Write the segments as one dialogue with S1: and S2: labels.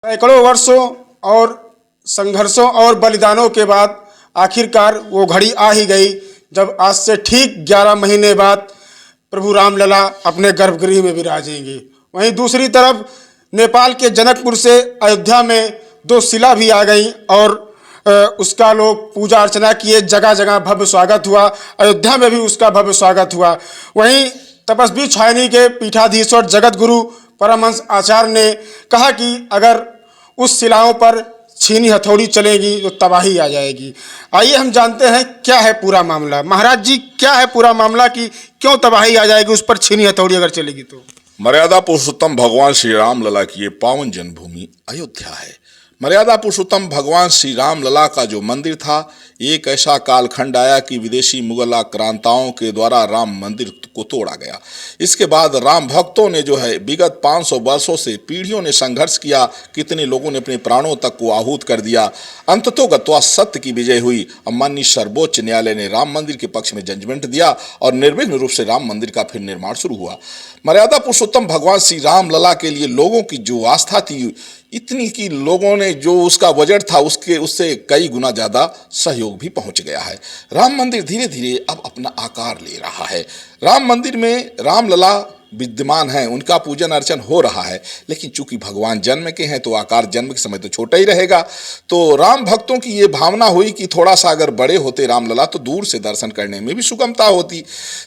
S1: सैकड़ों वर्षों और संघर्षों और बलिदानों के बाद आखिरकार वो घड़ी आ ही गई जब आज से ठीक 11 महीने बाद प्रभु रामलला अपने गर्भगृह में विराजेंगे। वहीं दूसरी तरफ नेपाल के जनकपुर से अयोध्या में 2 शिला भी आ गई और उसका लोग पूजा अर्चना किए, जगह जगह भव्य स्वागत हुआ। अयोध्या में भी उसका भव्य स्वागत हुआ। वहीं तपस्वी छायनी के पीठाधीश्वर जगत गुरु परमहंस आचार्य ने कहा कि अगर उस शिलाओं पर छीनी हथौड़ी चलेगी तो तबाही आ जाएगी। आइए हम जानते हैं क्या है पूरा मामला। महाराज जी, क्या है पूरा मामला कि क्यों तबाही आ जाएगी उस पर छीनी हथौड़ी अगर चलेगी तो?
S2: मर्यादा पुरुषोत्तम भगवान श्री राम लला की ये पावन जन्मभूमि अयोध्या है। मर्यादा पुरुषोत्तम भगवान श्री राम लला का जो मंदिर था, एक ऐसा कालखंड आया कि विदेशी मुगल आक्रांताओं के द्वारा राम मंदिर को तोड़ा गया। इसके बाद राम भक्तों ने जो है विगत 500 वर्षों से पीढ़ियों ने संघर्ष किया। कितने लोगों ने अपने प्राणों तक को आहूत कर दिया। अंततोगत्वा सत्य की विजय हुई। माननीय सर्वोच्च न्यायालय ने राम मंदिर के पक्ष में जजमेंट दिया और निर्विघ्न रूप से राम मंदिर का फिर निर्माण शुरू हुआ। मर्यादा पुरुषोत्तम भगवान श्री राम लला के लिए लोगों की जो आस्था थी इतनी कि लोगों ने जो उसका बजट था उससे कई गुना ज़्यादा सहयोग भी पहुंच गया है। राम मंदिर धीरे धीरे अब अपना आकार ले रहा है। राम मंदिर में रामलला विद्यमान हैं, उनका पूजन अर्चन हो रहा है। लेकिन चूंकि भगवान जन्म के हैं तो आकार जन्म के समय तो छोटा ही रहेगा। तो राम भक्तों की ये भावना हुई कि थोड़ा सा अगर बड़े होते रामलला तो दूर से दर्शन करने में भी सुगमता होती।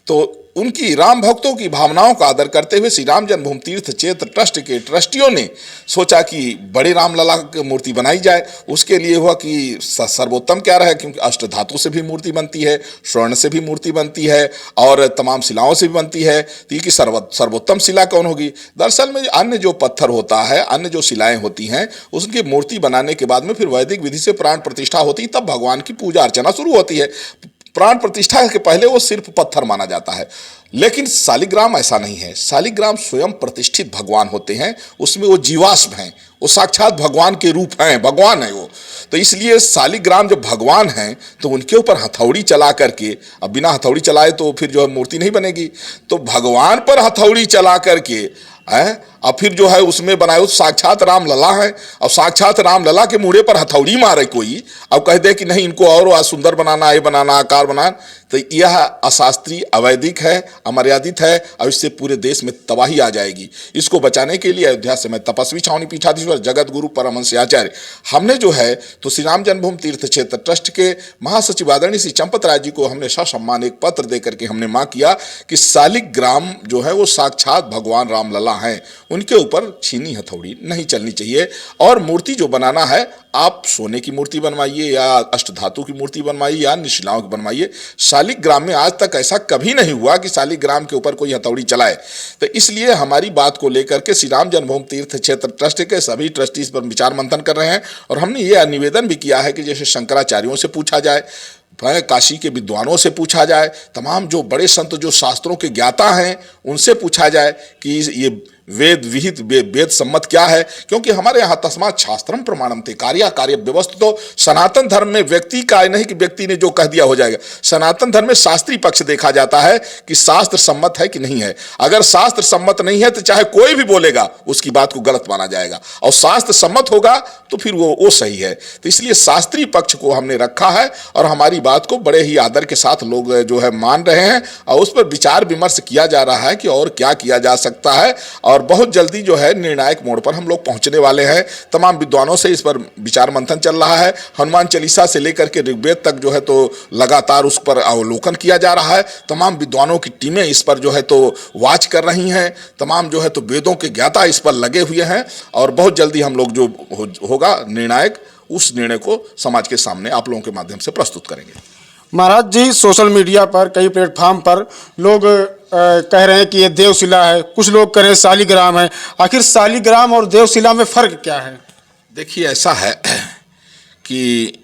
S2: तो उनकी राम भक्तों की भावनाओं का आदर करते हुए श्री राम जन्मभूमि तीर्थ क्षेत्र ट्रस्ट के ट्रस्टियों ने सोचा कि बड़े रामलला की मूर्ति बनाई जाए। उसके लिए हुआ कि सर्वोत्तम क्या रहे, क्योंकि अष्ट धातु से भी मूर्ति बनती है, स्वर्ण से भी मूर्ति बनती है और तमाम शिलाओं से भी बनती है। तो कि सर्वोत्तम शिला कौन होगी? दरअसल में अन्य जो पत्थर होता है, अन्य जो शिलाएं होती हैं, उसकी मूर्ति बनाने के बाद में फिर वैदिक विधि से प्राण प्रतिष्ठा होती, तब भगवान की पूजा अर्चना शुरू होती है। प्राण प्रतिष्ठा के पहले वो सिर्फ पत्थर माना जाता है। लेकिन शालिग्राम ऐसा नहीं है। शालिग्राम स्वयं प्रतिष्ठित भगवान होते हैं, उसमें वो जीवाश्म हैं, वो साक्षात भगवान के रूप हैं, भगवान है वो। तो इसलिए शालिग्राम जब भगवान हैं तो उनके ऊपर हथौड़ी चला करके, अब बिना हथौड़ी चलाए तो फिर जो है मूर्ति नहीं बनेगी। तो भगवान पर हथौड़ी चला करके और फिर जो है उसमें बनाए साक्षात राम लला है। और साक्षात राम लला के मुड़े पर हथौड़ी मारे कोई, अब कह दे कि नहीं इनको और सुंदर बनाना, ये बनाना, आकार बनाना, तो यह अशास्त्रीय, अवैधिक है, अमर्यादित है और इससे पूरे देश में तबाही आ जाएगी। इसको बचाने के लिए अयोध्या से मैं तपस्वी छावनी पीठाधीश्वर जगत गुरु परमहंस आचार्य हमने जो है तो श्री राम जन्मभूमि तीर्थ क्षेत्र ट्रस्ट के महासचिव आदरणीय श्री चंपत राय जी को हमने ससम्मान एक पत्र दे करके हमने मांग किया कि शालिग्राम जो है वो साक्षात भगवान राम लला हैं, उनके ऊपर छीनी हथौड़ी नहीं चलनी चाहिए। और मूर्ति जो बनाना है, आप सोने की मूर्ति बनवाइए या अष्टधातु की मूर्ति बनवाइए या निशिलाओं की बनवाइए। शालिग्राम में आज तक ऐसा कभी नहीं हुआ कि शालिग्राम के ऊपर कोई हथौड़ी चलाए। तो इसलिए हमारी बात को लेकर के श्री राम जन्मभूमि तीर्थ क्षेत्र ट्रस्ट के सभी ट्रस्टीज पर विचार मंथन कर रहे हैं। और हमने ये निवेदन भी किया है कि जैसे शंकराचार्यों से पूछा जाए, काशी के विद्वानों से पूछा जाए, तमाम जो बड़े संत जो शास्त्रों के ज्ञाता हैं उनसे पूछा जाए कि ये वेद विहित वेद सम्मत क्या है। क्योंकि हमारे यहाँ तस्मात् शास्त्रम प्रमाणम थे कार्य कार्य व्यवस्थित। तो सनातन धर्म में व्यक्ति का नहीं कि व्यक्ति ने जो कह दिया हो जाएगा। सनातन धर्म में शास्त्रीय पक्ष देखा जाता है कि शास्त्र सम्मत है कि नहीं है। अगर शास्त्र सम्मत नहीं है तो चाहे कोई भी बोलेगा उसकी बात को गलत माना जाएगा, और शास्त्र सम्मत होगा तो फिर वो सही है। तो इसलिए शास्त्रीय पक्ष को हमने रखा है और हमारी बात को बड़े ही आदर के साथ लोग जो है मान रहे हैं और उस पर विचार विमर्श किया जा रहा है कि और क्या किया जा सकता है। और बहुत जल्दी जो है निर्णायक मोड़ पर हम लोग पहुंचने वाले हैं। तमाम विद्वानों से इस पर विचार मंथन चल रहा है। हनुमान चालीसा से लेकर के ऋग्वेद तक जो है तो लगातार उस पर अवलोकन किया जा रहा है। तमाम विद्वानों की टीमें इस पर जो है तो वाच कर रही हैं। तमाम जो है तो वेदों के ज्ञाता इस पर लगे हुए हैं और बहुत जल्दी हम लोग जो होगा निर्णायक, उस निर्णय को समाज के सामने आप लोगों के माध्यम से प्रस्तुत करेंगे।
S1: महाराज जी, सोशल मीडिया पर कई प्लेटफॉर्म पर लोग कह रहे हैं कि ये देवशिला है, कुछ लोग कह रहे हैं शालिग्राम है। आखिर शालिग्राम और देवशिला में फर्क क्या है?
S2: देखिए, ऐसा है कि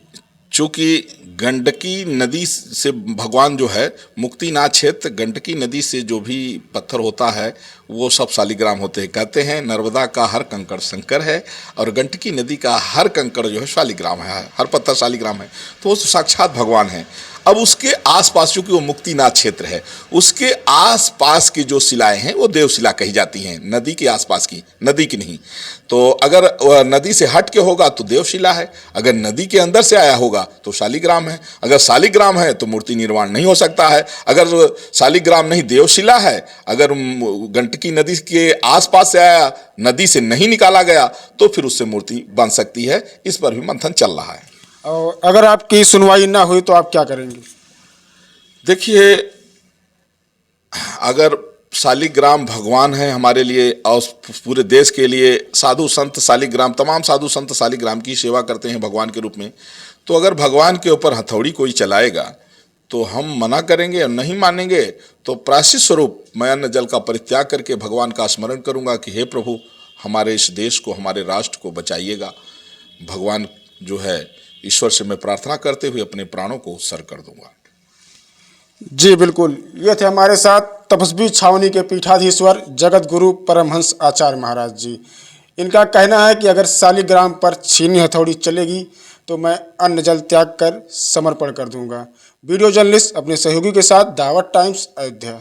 S2: चूंकि गंडकी नदी से भगवान जो है मुक्तिनाथ क्षेत्र, गंडकी नदी से जो भी पत्थर होता है वो सब शालिग्राम होते हैं। कहते हैं नर्मदा का हर कंकड़ शंकर है और गंडकी नदी का हर कंकड़ जो है शालिग्राम है, हर पत्थर शालिग्राम है। तो वो साक्षात भगवान है। अब उसके आसपास, चूंकि वो मुक्तिनाथ क्षेत्र है, उसके आसपास की जो शिलाएं हैं वो देवशिला कही जाती हैं, नदी के आसपास की, नदी की नहीं। तो अगर वह नदी से हट के होगा तो देवशिला है, अगर नदी के अंदर से आया होगा तो शालिग्राम है। अगर शालिग्राम है तो मूर्ति निर्माण नहीं हो सकता है। अगर शालिग्राम नहीं देवशिला है, अगर गंडकी नदी के आसपास से आया, नदी से नहीं निकाला गया, तो फिर उससे मूर्ति बन सकती है। इस पर भी मंथन चल रहा है।
S1: और अगर आपकी सुनवाई ना हुई तो आप क्या करेंगे?
S2: देखिए, अगर शालिग्राम भगवान है हमारे लिए और पूरे देश के लिए, साधु संत शालिग्राम, तमाम साधु संत शालिग्राम की सेवा करते हैं भगवान के रूप में, तो अगर भगवान के ऊपर हथौड़ी कोई चलाएगा तो हम मना करेंगे और नहीं मानेंगे तो प्रायश्चित स्वरूप मैं अन्न जल का परित्याग करके भगवान का स्मरण करूंगा कि हे प्रभु, हमारे इस देश को, हमारे राष्ट्र को बचाइएगा। भगवान जो है, ईश्वर से मैं प्रार्थना करते हुए अपने प्राणों को उत्सर्ग कर दूंगा।
S1: जी बिल्कुल, ये थे हमारे साथ तपस्वी छावनी के पीठाधीश्वर जगत गुरु परमहंस आचार्य महाराज जी। इनका कहना है कि अगर शालिग्राम पर छीनी हथौड़ी चलेगी तो मैं अन्न जल त्याग कर समर्पण कर दूंगा। वीडियो जर्नलिस्ट अपने सहयोगी के साथ दावत टाइम्स, अयोध्या।